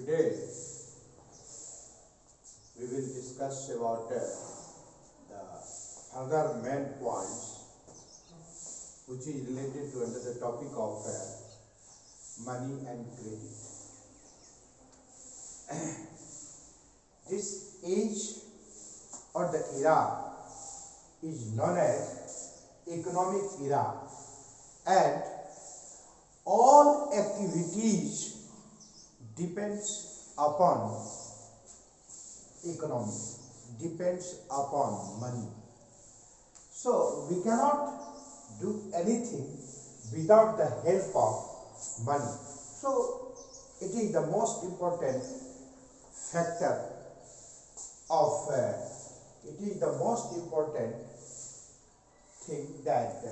Today we will discuss about the further main points which is related to under the topic of money and credit. This age or the era is known as economic era, and all activities depends upon economy, depends upon money. So we cannot do anything without the help of money. So it is the most important factor of it is the most important thing that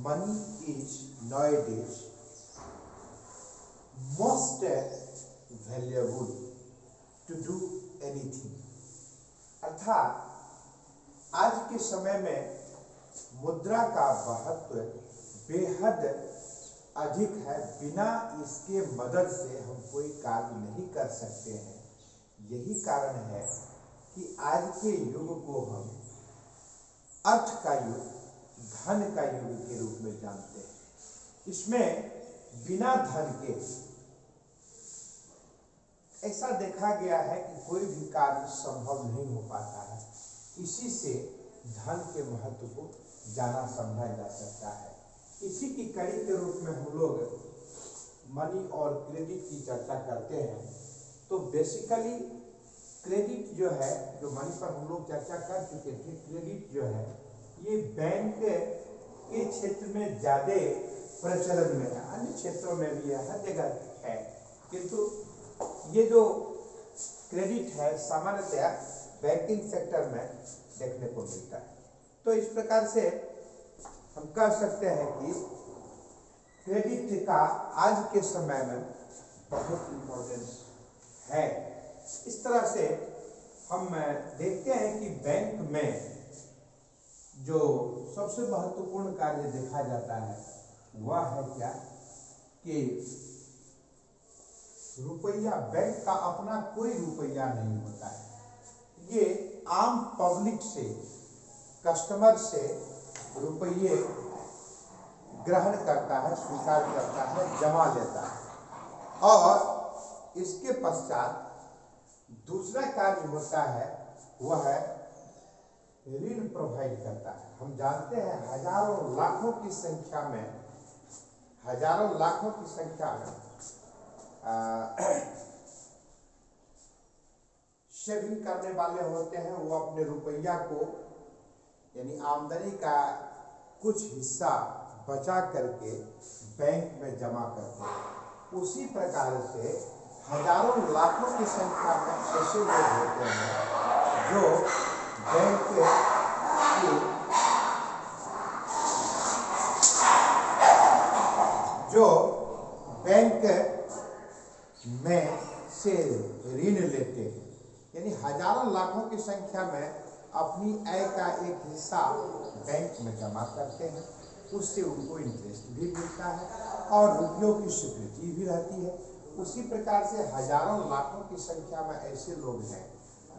money is nowadays most valuable to do anything. अर्थात आज के समय में मुद्रा का महत्व बेहद अधिक है। बिना इसके मदद से हम कोई कार्य नहीं कर सकते हैं। यही कारण है कि आज के युग को हम अर्थ का युग, धन का युग के रूप में जानते हैं। इसमें बिना धन के ऐसा देखा गया है कि कोई भी कार्य संभव नहीं हो पाता है। इसी से धन के महत्व को जाना समझा जा सकता है। इसी की कड़ी के रूप में हम लोग मनी और क्रेडिट की चर्चा करते हैं। तो बेसिकली क्रेडिट जो है, जो मनी पर हम लोग चर्चा कर चुके थे, क्रेडिट जो है ये बैंक के क्षेत्र में ज्यादा प्रचलन में है। अन्य क्षेत्रों में भी हर जगह है, किंतु ये जो क्रेडिट है सामान्यतया बैंकिंग सेक्टर में देखने को मिलता है। तो इस प्रकार से हम कह सकते हैं कि क्रेडिट का आज के समय में बहुत इम्पोर्टेंस है। इस तरह से हम देखते हैं कि बैंक में जो सबसे महत्वपूर्ण कार्य देखा जाता है वह है क्या कि रुपया, बैंक का अपना कोई रुपया नहीं होता है। ये आम पब्लिक से, कस्टमर से रुपये ग्रहण करता है, स्वीकार करता है, जमा लेता है और इसके पश्चात दूसरा कार्य होता है वह है ऋण प्रोवाइड करता है। हम जानते हैं हजारों लाखों की संख्या में सेविंग करने वाले होते हैं। वो अपने रुपया को यानी आमदनी का कुछ हिस्सा बचा करके बैंक में जमा करते हैं। उसी प्रकार से हजारों लाखों की संख्या में ऐसे लोग होते हैं जो बैंक में से ऋण लेते हैं। यानी हजारों लाखों की संख्या में अपनी आय का एक हिस्सा बैंक में जमा करते हैं। उससे उनको इंटरेस्ट भी मिलता है और रुपयों की स्वीकृति भी रहती है। उसी प्रकार से हजारों लाखों की संख्या में ऐसे लोग हैं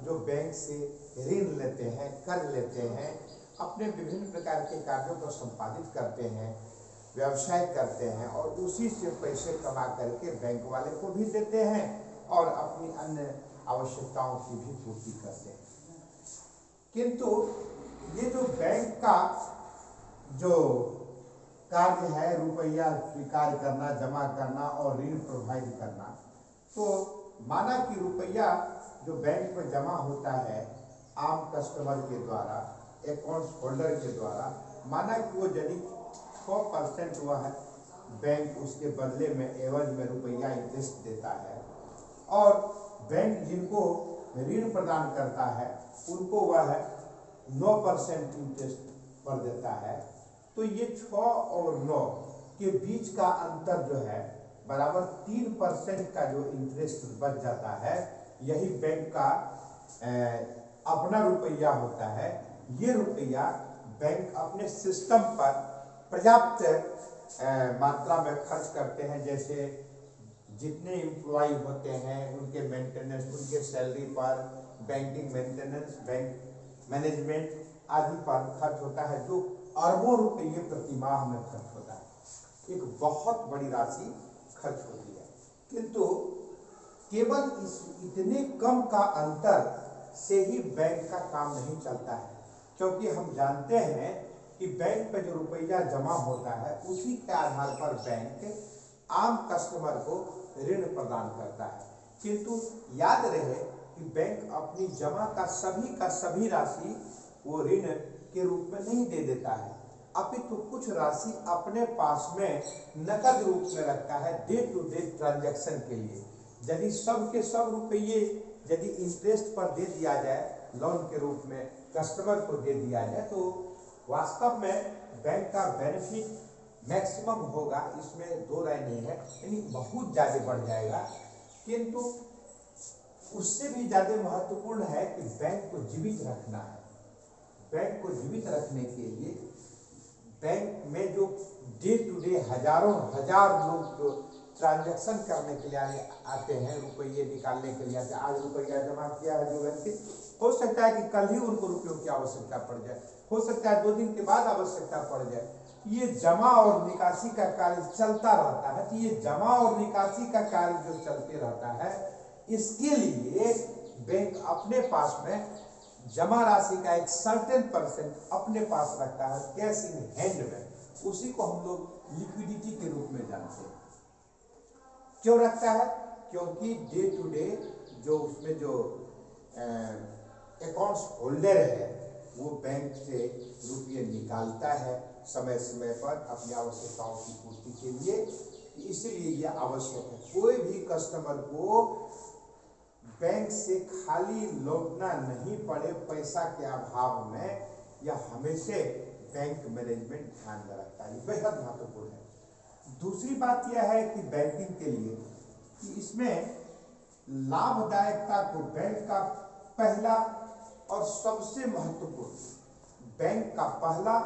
जो बैंक से ऋण लेते हैं, कर लेते हैं, अपने विभिन्न प्रकार के कार्यों को संपादित करते हैं, व्यवसाय करते हैं और उसी से पैसे कमा करके बैंक वाले को भी देते हैं और अपनी अन्य आवश्यकताओं की भी पूर्ति करते हैं। किंतु ये जो बैंक का जो कार्य है, रुपया स्वीकार करना, जमा करना और ऋण प्रोवाइड करना, तो माना कि रुपया जो बैंक में जमा होता है आम कस्टमर के द्वारा, अकाउंट्स होल्डर के द्वारा, माना कि वो यदि 100% हुआ है, बैंक उसके बदले में एवज में रुपया इंटरेस्ट देता है और बैंक जिनको ऋण प्रदान करता है उनको वह 9% इंटरेस्ट पर देता है। तो ये 6 और 9 के बीच का अंतर जो है बराबर 3% का जो इंटरेस्ट बच जाता है, यही बैंक का अपना रुपया होता है। ये रुपया बैंक अपने सिस्टम पर पर्याप्त मात्रा में खर्च करते हैं। जैसे जितने एम्प्लॉय होते हैं उनके मेंटेनेंस, उनके सैलरी पर, बैंकिंग मेंटेनेंस, बैंक मैनेजमेंट आदि पर खर्च होता है, जो अरबों रुपये प्रति माह में खर्च होता है। एक बहुत बड़ी राशि खर्च होती है, किंतु केवल इस इतने कम का अंतर से ही बैंक का काम नहीं चलता है, क्योंकि हम जानते हैं कि बैंक में जो रुपया जमा होता है उसी के आधार पर बैंक आम कस्टमर को ऋण प्रदान करता है। किंतु याद रहे कि बैंक अपनी जमा का सभी राशि वो ऋण के रूप में नहीं दे देता है, अपितु कुछ राशि अपने पास में नकद रूप में रखता है डे टू डे ट्रांजैक्शन के लिए। यदि सब के सब रुपये यदि इंटरेस्ट पर दे दिया जाए, लोन के रूप में कस्टमर को दे दिया जाए, तो वास्तव में बैंक का बेनिफिट मैक्सिमम होगा, इसमें दो राय नहीं है, यानी बहुत ज़्यादा बढ़ जाएगा। किंतु उससे भी ज़्यादा महत्वपूर्ण है कि बैंक को जीवित रखना है। बैंक को जीवित रखने के लिए बैंक में जो डे टू डे हजारों हजार लोग जो ट्रांजैक्शन करने के लिए आते हैं, रुपये निकालने के लिए आते हैं, आज रुपया जमा किया है जो व्यक्ति, हो सकता है कि कल ही उनको रुपयों की आवश्यकता पड़ जाए, हो सकता है 2 दिन के बाद आवश्यकता पड़ जाए। ये जमा और निकासी का कार्य चलता रहता है। तो ये जमा और निकासी का कार्य जो चलते रहता है, इसके लिए बैंक अपने पास में जमा राशि का एक सर्टेन % अपने पास रखता है कैश इन हैंड में, उसी को हम लोग लिक्विडिटी के रूप में जानते हैं। क्यों रखता है? क्योंकि डे टू डे जो उसमें जो अकाउंट्स होल्डर है वो बैंक से रुपये निकालता है समय समय पर अपनी आवश्यकताओं की पूर्ति के लिए, इसलिए यह आवश्यक है। कोई भी कस्टमर को बैंक से खाली लौटना नहीं पड़े पैसा के अभाव में, यह हमेशा बैंक मैनेजमेंट ध्यान में रखता है, बेहद महत्वपूर्ण है। दूसरी बात यह है कि बैंकिंग के लिए कि इसमें लाभदायकता को बैंक का पहला और सबसे महत्वपूर्ण, बैंक का पहला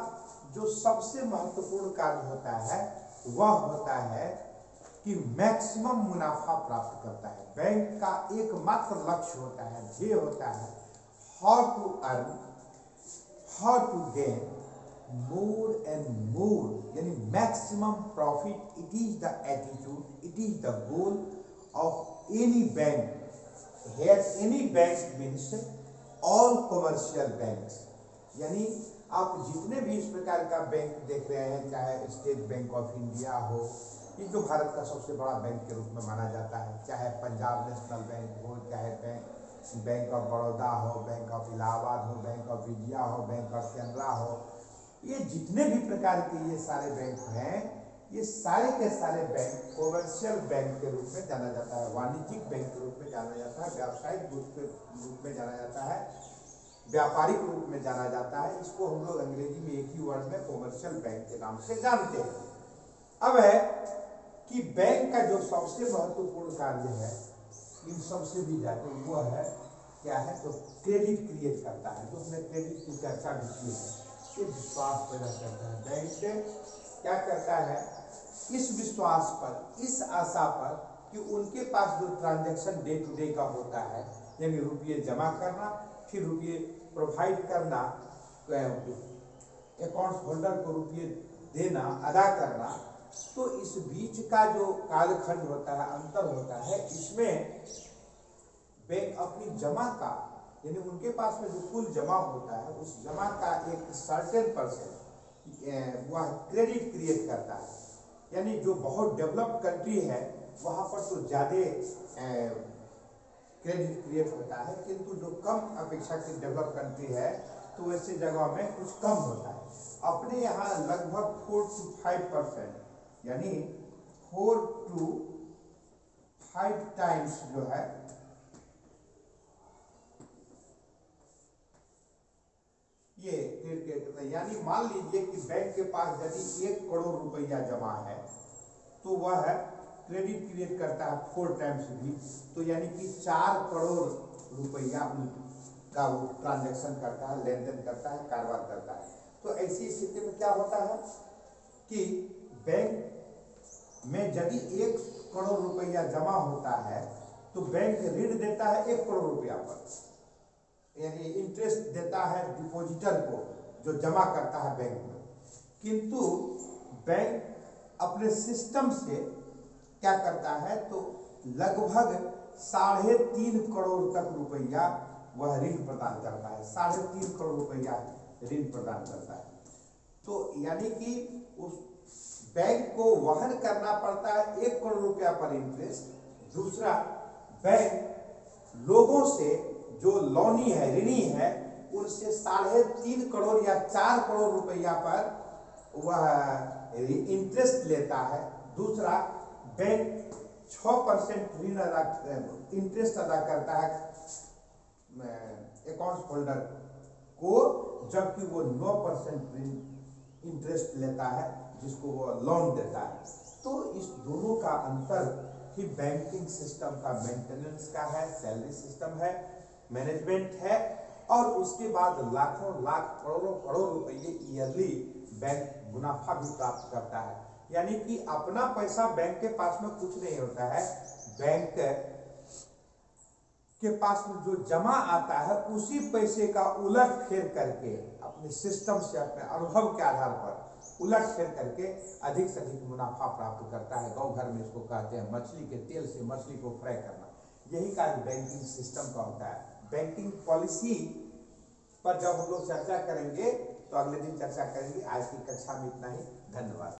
जो सबसे महत्वपूर्ण कार्य होता है वह होता है कि मैक्सिमम मुनाफा प्राप्त करता है। बैंक का एकमात्र लक्ष्य होता है, ध्येय होता है, how to earn, how to gain more and more, यानी maximum profit. It is the attitude, it is the goal of any bank. Here any bank means all commercial banks, यानी आप जितने भी इस प्रकार का बैंक देख रहे हैं, चाहे स्टेट बैंक ऑफ इंडिया हो, ये जो भारत का सबसे बड़ा बैंक के रूप में माना जाता है, चाहे पंजाब नेशनल बैंक हो, चाहे बैंक ऑफ बड़ौदा हो, बैंक ऑफ इलाहाबाद हो, बैंक ऑफ इंडिया हो, बैंक ऑफ कैनरा हो, ये जितने भी प्रकार के ये सारे बैंक हैं, ये सारे के सारे बैंक कॉमर्शियल बैंक के रूप में जाना जाता है, वाणिज्यिक बैंक के रूप में जाना जाता है, व्यावसायिक रूप में जाना जाता है, व्यापारिक रूप में जाना जाता है। इसको हम लोग अंग्रेजी में एक ही वर्ड में कॉमर्शियल बैंक के नाम से जानते हैं। अब है कि बैंक का जो सबसे महत्वपूर्ण कार्य है, इन सबसे भी ज्यादा वो है क्या है, तो क्रेडिट क्रिएट करता है। जो हमने क्रेडिट की चर्चा भी की है, ये विश्वास पैदा करता है। बैंक क्या करता है, इस विश्वास पर, इस आशा पर कि उनके पास जो ट्रांजैक्शन डे टू डे का होता है, यानी रुपये जमा करना, फिर रुपये प्रोवाइड करना, अकाउंट होल्डर को रुपये देना, अदा करना, तो इस बीच का जो कालखंड होता है, अंतर होता है, इसमें बैंक अपनी जमा का, यानी उनके पास में जो कुल जमा होता है, उस जमा का एक सर्टेन % वह क्रेडिट क्रिएट करता है। यानी जो बहुत डेवलप्ड कंट्री है वहाँ पर तो ज़्यादा क्रेडिट क्रिएट होता है, किंतु जो कम अपेक्षाकृत डेवलप कंट्री है तो वैसे जगह में कुछ कम होता है। अपने यहाँ लगभग 4 to 5%, यानी 4 to 5 टाइम्स जो है ये क्रेडिट, यानी मान लीजिए कि बैंक के पास यदि 1 करोड़ रुपया जमा है तो वह क्रेडिट क्रिएट करता है 4 टाइम्स भी, तो यानी कि 4 करोड़ रुपया का वो ट्रांजैक्शन करता है, लेन देन करता है, कारोबार करता है। तो ऐसी स्थिति में क्या होता है कि बैंक में यदि 1 करोड़ रुपया जमा होता है तो बैंक ऋण देता है 1 करोड़ रुपया पर, यानी इंटरेस्ट देता है डिपॉजिटर को जो जमा करता है बैंक में। किंतु बैंक अपने सिस्टम से क्या करता है तो लगभग 3.5 करोड़ तक रुपया वह ऋण प्रदान करता है, 3.5 करोड़ रुपया ऋण प्रदान करता है। तो यानी कि उस बैंक को वहन करना पड़ता है 1 करोड़ रुपया पर इंटरेस्ट। दूसरा, बैंक लोगों से जो लोनी है, ऋणी है, उनसे 3.5 करोड़ या 4 करोड़ रुपया पर वह इंटरेस्ट लेता है। दूसरा, बैंक 6% ऋण इंटरेस्ट अदा करता है अकाउंट होल्डर को, जबकि वो 9% इंटरेस्ट लेता है जिसको वो लोन देता है। तो इस दोनों का अंतर ही बैंकिंग सिस्टम का मेंटेनेंस का है, सैलरी सिस्टम है, मैनेजमेंट है, और उसके बाद लाखों लाख करोड़ों करोड़ रुपये ईयरली बैंक मुनाफा भी प्राप्त करता है। यानी कि अपना पैसा बैंक के पास में कुछ नहीं होता है, बैंक के पास में जो जमा आता है उसी पैसे का उलट फेर करके अपने सिस्टम से, अपने अनुभव के आधार पर उलट फेर करके अधिक से अधिक मुनाफा प्राप्त करता है। गाँव घर में इसको कहते हैं मछली के तेल से मछली को फ्राई करना। यही कार्य बैंकिंग सिस्टम का होता है। बैंकिंग पॉलिसी पर जब हम लोग चर्चा करेंगे तो अगले दिन चर्चा करेंगे। आज की कक्षा में इतना ही। धन्यवाद।